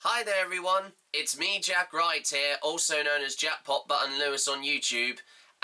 Hi there everyone, it's me Jack Wright here, also known as Jackpot Button Lewis on YouTube,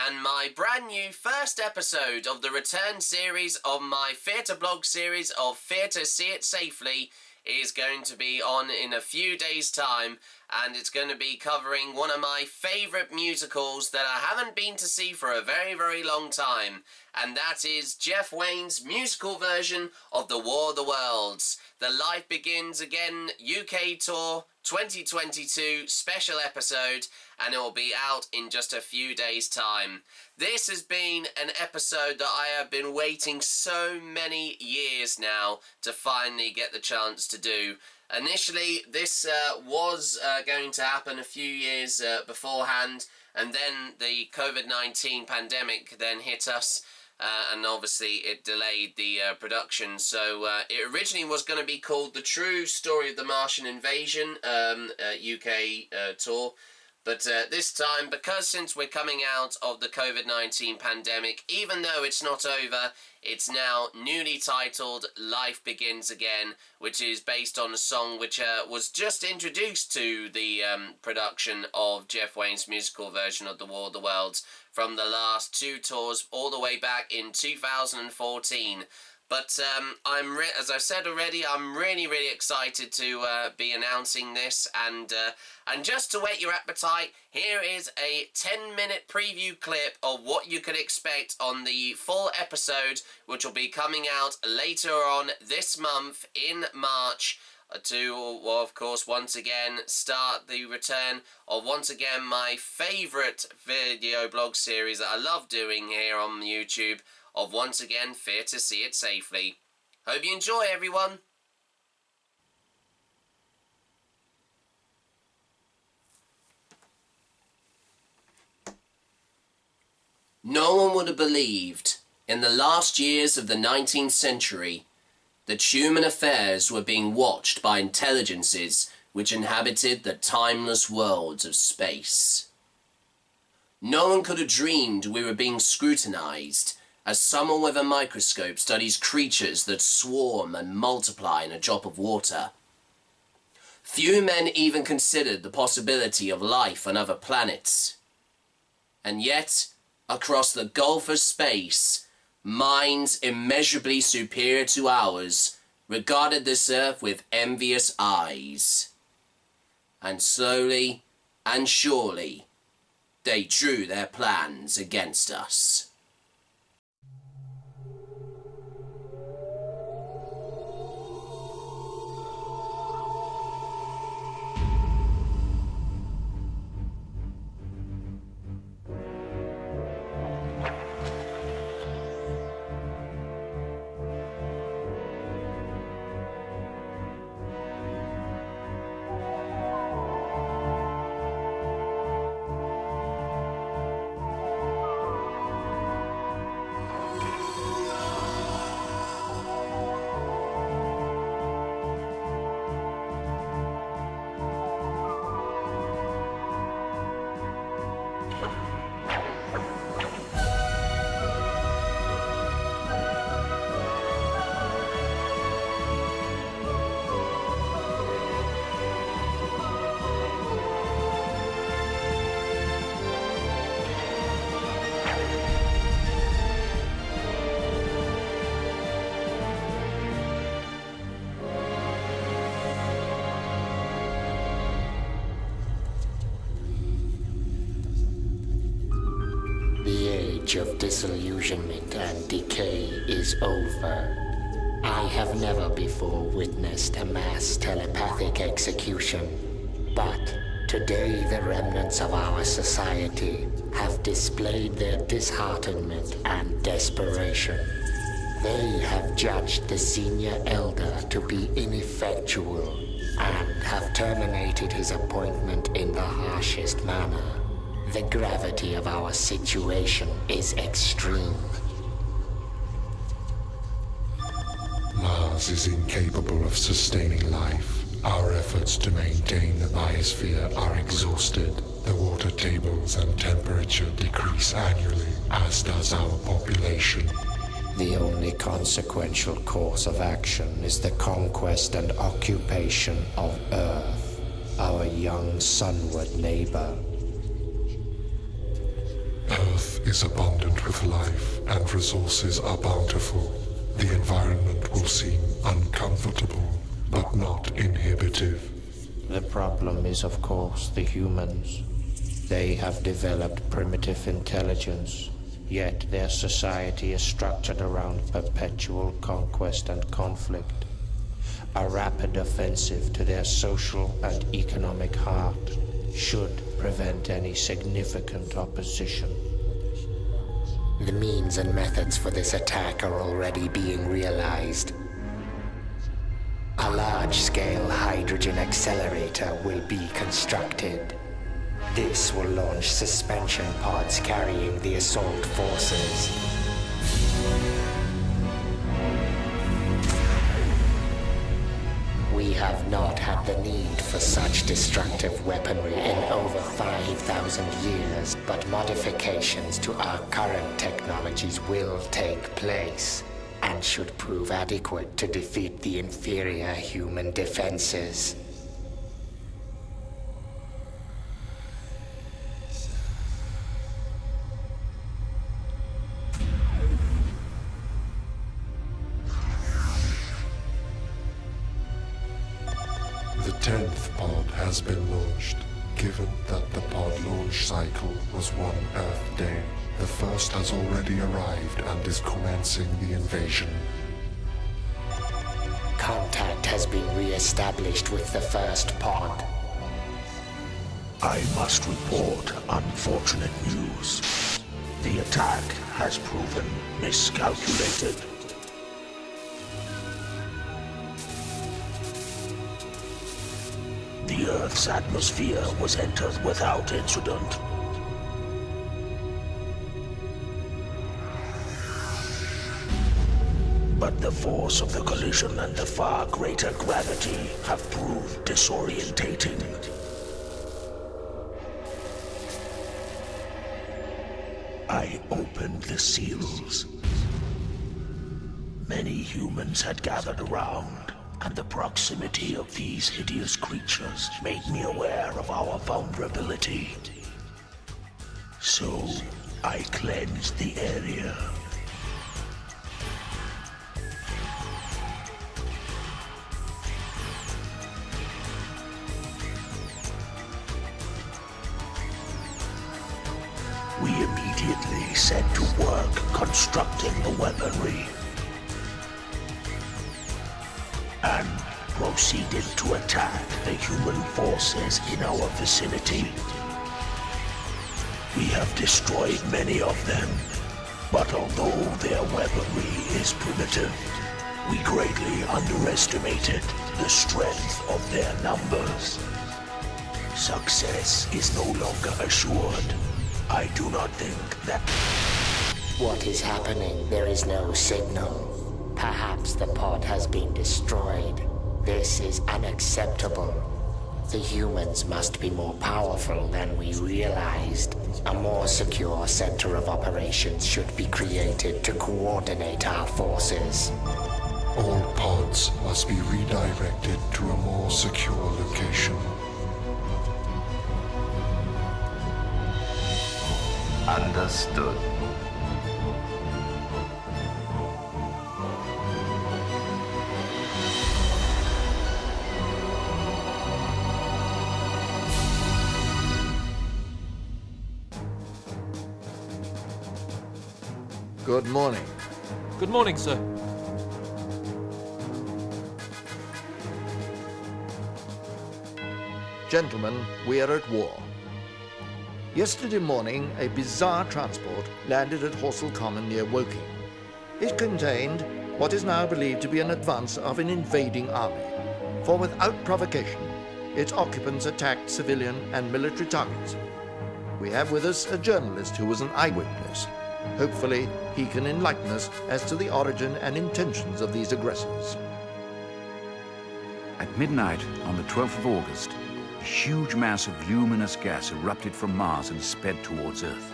and my brand new first episode of the return series of my theatre blog series of Theatre See It Safely is going to be on in a few days' time, and it's going to be covering one of my favourite musicals that I haven't been to see for a very, very long time, and that is Jeff Wayne's musical version of The War of the Worlds. The Life Begins Again UK Tour 2022 special episode, and it will be out in just a few days' time. This has been an episode that I have been waiting so many years now to finally get the chance to do. Initially, this was going to happen a few years beforehand, and then the COVID-19 pandemic then hit us. And obviously it delayed the production, so it originally was going to be called The True Story of the Martian Invasion UK tour, but this time, because since we're coming out of the COVID-19 pandemic, even though it's not over, it's now newly titled Life Begins Again, which is based on a song which was just introduced to the production of Jeff Wayne's musical version of The War of the Worlds from the last two tours all the way back in 2014. But as I've said already, I'm really, really excited to be announcing this, and just to whet your appetite, here is a 10-minute preview clip of what you could expect on the full episode, which will be coming out later on this month in March, to, well, of course, once again start the return of once again my favourite video blog series that I love doing here on YouTube, of once again Theatre See It Safely. Hope you enjoy, everyone. No one would have believed, in the last years of the 19th century, that human affairs were being watched by intelligences which inhabited the timeless worlds of space. No one could have dreamed we were being scrutinized as someone with a microscope studies creatures that swarm and multiply in a drop of water. Few men even considered the possibility of life on other planets. And yet, across the gulf of space, minds immeasurably superior to ours regarded this earth with envious eyes. And slowly and surely, they drew their plans against us. Of disillusionment and decay is over. I have never before witnessed a mass telepathic execution, but today the remnants of our society have displayed their disheartenment and desperation. They have judged the senior elder to be ineffectual and have terminated his appointment in the harshest manner. The gravity of our situation is extreme. Mars is incapable of sustaining life. Our efforts to maintain the biosphere are exhausted. The water tables and temperature decrease annually, as does our population. The only consequential course of action is the conquest and occupation of Earth. our young sunward neighbor. Earth is abundant with life and resources are bountiful. The environment will seem uncomfortable, but not inhibitive. The problem is, of course, the humans. They have developed primitive intelligence, yet their society is structured around perpetual conquest and conflict. A rapid offensive to their social and economic heart should prevent any significant opposition. The means and methods for this attack are already being realized. A large-scale hydrogen accelerator will be constructed. This will launch suspension pods carrying the assault forces. We have not had the need for such destructive weaponry in over 5,000 years, but modifications to our current technologies will take place and should prove adequate to defeat the inferior human defenses. The 10th pod has been launched. Given that the pod launch cycle was 1 Earth day, the first has already arrived and is commencing the invasion. Contact has been re-established with the first pod. I must report unfortunate news. The attack has proven miscalculated. The Earth's atmosphere was entered without incident. But the force of the collision and the far greater gravity have proved disorientating. I opened the seals. Many humans had gathered around, and the proximity of these hideous creatures made me aware of our vulnerability. So, I cleansed the area. We immediately set to work constructing the weaponry and proceeded to attack the human forces in our vicinity. We have destroyed many of them, but although their weaponry is primitive, we greatly underestimated the strength of their numbers. Success is no longer assured. I do not think that... What is happening? There is no signal. Perhaps the pod has been destroyed. This is unacceptable. The humans must be more powerful than we realized. A more secure center of operations should be created to coordinate our forces. All pods must be redirected to a more secure location. Understood. Good morning. Good morning, sir. Gentlemen, we are at war. Yesterday morning, a bizarre transport landed at Horsell Common near Woking. It contained what is now believed to be an advance of an invading army, for without provocation, its occupants attacked civilian and military targets. We have with us a journalist who was an eyewitness. Hopefully, he can enlighten us as to the origin and intentions of these aggressors. At midnight on the 12th of August, a huge mass of luminous gas erupted from Mars and sped towards Earth.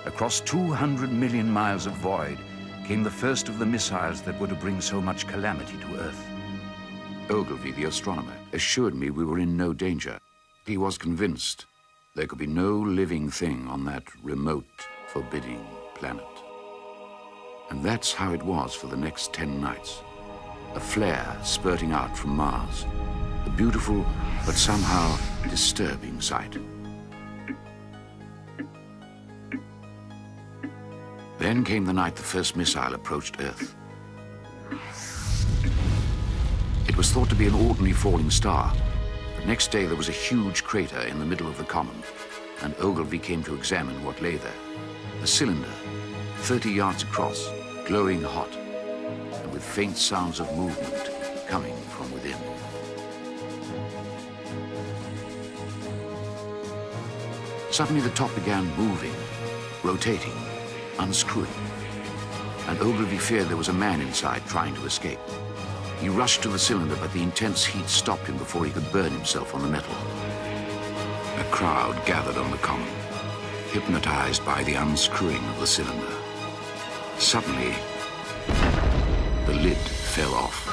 Across 200 million miles of void came the first of the missiles that were to bring so much calamity to Earth. Ogilvy, the astronomer, assured me we were in no danger. He was convinced there could be no living thing on that remote, forbidding planet. And that's how it was for the next 10 nights. A flare spurting out from Mars. A beautiful, but somehow disturbing sight. Then came the night the first missile approached Earth. It was thought to be an ordinary falling star. But next day there was a huge crater in the middle of the common, and Ogilvy came to examine what lay there. A cylinder, 30 yards across, glowing hot, and with faint sounds of movement coming from within. Suddenly the top began moving, rotating, unscrewing, and Ogilvy feared there was a man inside trying to escape. He rushed to the cylinder, but the intense heat stopped him before he could burn himself on the metal. A crowd gathered on the common, hypnotized by the unscrewing of the cylinder. Suddenly, the lid fell off.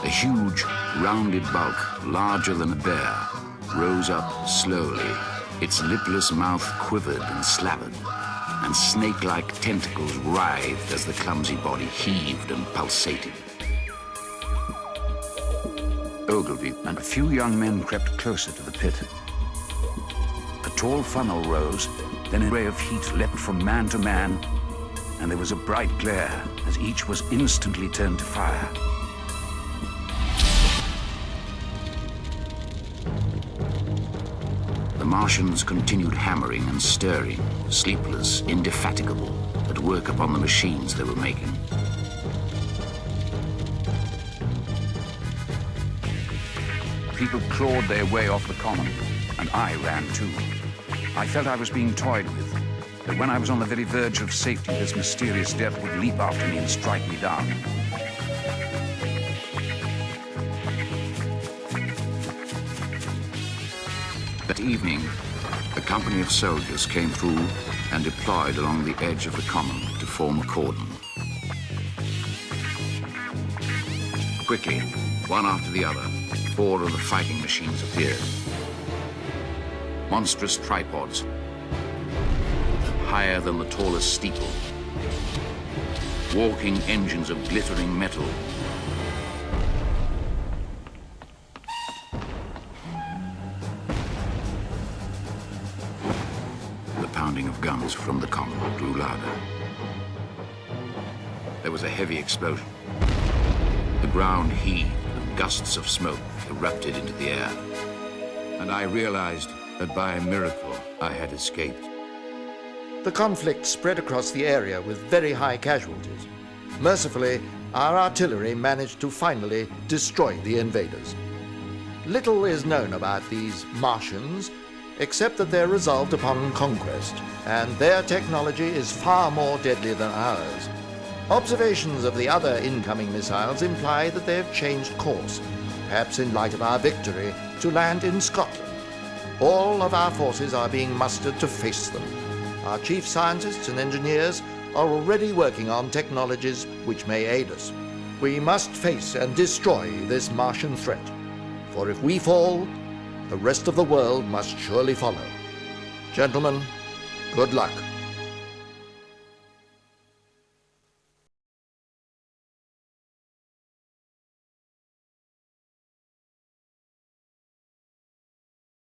A huge, rounded bulk, larger than a bear, rose up slowly. Its lipless mouth quivered and slavered, and snake-like tentacles writhed as the clumsy body heaved and pulsated. Ogilvy and a few young men crept closer to the pit. A tall funnel rose, then a ray of heat leapt from man to man, and there was a bright glare as each was instantly turned to fire. The Martians continued hammering and stirring, sleepless, indefatigable, at work upon the machines they were making. People clawed their way off the common, and I ran too. I felt I was being toyed with, that when I was on the very verge of safety, this mysterious death would leap after me and strike me down. That evening, a company of soldiers came through and deployed along the edge of the common to form a cordon. Quickly, one after the other, 4 of the fighting machines appeared. Monstrous tripods, higher than the tallest steeple. Walking engines of glittering metal. The pounding of guns from the common grew louder. There was a heavy explosion. The ground heaved and gusts of smoke erupted into the air. And I realized that by a miracle I had escaped. The conflict spread across the area with very high casualties. Mercifully, our artillery managed to finally destroy the invaders. Little is known about these Martians, except that they're resolved upon conquest, and their technology is far more deadly than ours. Observations of the other incoming missiles imply that they have changed course, perhaps in light of our victory, to land in Scotland. All of our forces are being mustered to face them. Our chief scientists and engineers are already working on technologies which may aid us. We must face and destroy this Martian threat, for if we fall, the rest of the world must surely follow. Gentlemen, good luck.